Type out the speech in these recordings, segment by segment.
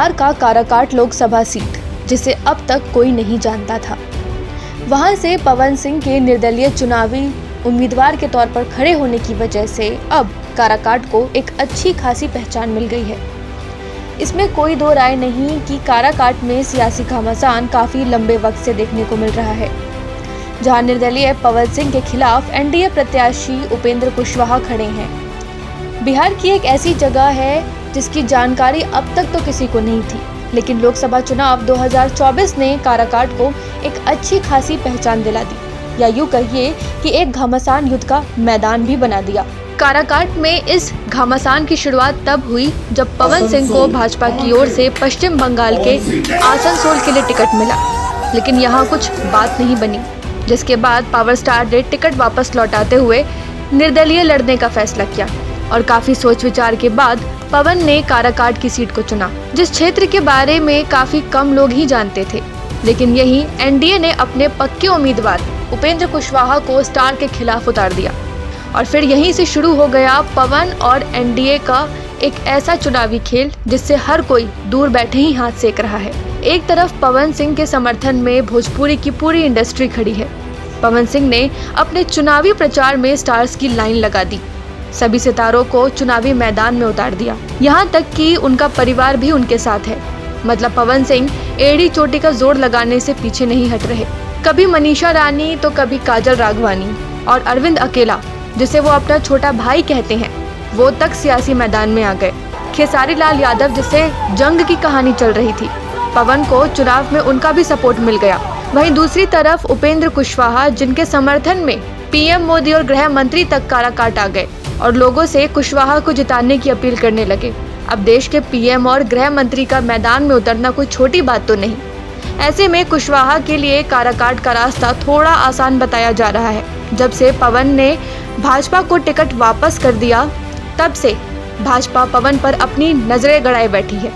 बिहार का काराकाट लोकसभा सीट, जिसे अब तक कोई नहीं जानता था। वहां से पवन सिंह के निर्दलीय चुनावी उम्मीदवार के तौर पर खड़े होने की वजह से अब काराकाट को एक अच्छी खासी पहचान मिल गई है। इसमें कोई दो राय नहीं कि काराकाट में सियासी घमासान काफी लंबे वक्त से देखने को मिल रहा है, जहां निर्दलीय पवन सिंह के खिलाफ एनडीए प्रत्याशी उपेंद्र कुशवाहा खड़े हैं। बिहार की एक ऐसी जगह है जिसकी जानकारी अब तक तो किसी को नहीं थी, लेकिन लोकसभा चुनाव 2024 ने काराकाट को एक अच्छी खासी पहचान दिला दी, या यूं कहिए कि एक घमासान युद्ध का मैदान भी बना दिया। काराकाट में इस घमासान की शुरुआत तब हुई जब पवन सिंह को भाजपा की ओर से पश्चिम बंगाल के आसनसोल के लिए टिकट मिला, लेकिन यहाँ कुछ बात नहीं बनी, जिसके बाद पावर स्टार ने टिकट वापस लौटाते हुए निर्दलीय लड़ने का फैसला किया और काफी सोच विचार के बाद पवन ने काराकाट की सीट को चुना, जिस क्षेत्र के बारे में काफी कम लोग ही जानते थे। लेकिन यही एनडीए ने अपने पक्के उम्मीदवार उपेंद्र कुशवाहा को स्टार के खिलाफ उतार दिया और फिर यहीं से शुरू हो गया पवन और एनडीए का एक ऐसा चुनावी खेल जिससे हर कोई दूर बैठे ही हाथ सेक रहा है। एक तरफ पवन सिंह के समर्थन में भोजपुरी की पूरी इंडस्ट्री खड़ी है। पवन सिंह ने अपने चुनावी प्रचार में स्टार्स की लाइन लगा दी, सभी सितारों को चुनावी मैदान में उतार दिया, यहाँ तक कि उनका परिवार भी उनके साथ है। मतलब पवन सिंह एड़ी चोटी का जोर लगाने से पीछे नहीं हट रहे। कभी मनीषा रानी तो कभी काजल राघवानी और अरविंद अकेला, जिसे वो अपना छोटा भाई कहते हैं, वो तक सियासी मैदान में आ गए। खेसारी लाल यादव जिसे जंग की कहानी चल रही थी, पवन को चुनाव में उनका भी सपोर्ट मिल गया। वहीं दूसरी तरफ उपेंद्र कुशवाहा, जिनके समर्थन में पीएम मोदी और गृह मंत्री तक काराकाट आ गए और लोगों से कुशवाहा को जिताने की अपील करने लगे। अब देश के पीएम और गृह मंत्री का मैदान में उतरना कोई छोटी बात तो नहीं। ऐसे में कुशवाहा के लिए काराकाट का रास्ता थोड़ा आसान बताया जा रहा है। जब से पवन ने भाजपा को टिकट वापस कर दिया, तब से भाजपा पवन पर अपनी नजरें गड़ाए बैठी है,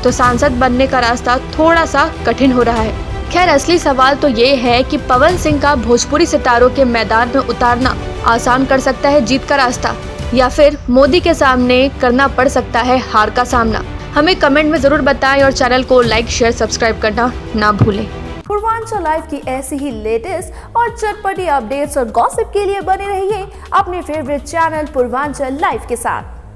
तो सांसद बनने का रास्ता थोड़ा सा कठिन हो रहा है। खैर, असली सवाल तो ये है कि पवन सिंह का भोजपुरी सितारों के मैदान में उतारना आसान कर सकता है जीत का रास्ता, या फिर मोदी के सामने करना पड़ सकता है हार का सामना। हमें कमेंट में जरूर बताएं और चैनल को लाइक, शेयर, सब्सक्राइब करना ना भूलें। पूर्वांचल लाइव की ऐसी ही लेटेस्ट और चटपटी अपडेट्स और गॉसिप के लिए बने रहिए अपने फेवरेट चैनल पूर्वांचल लाइव के साथ।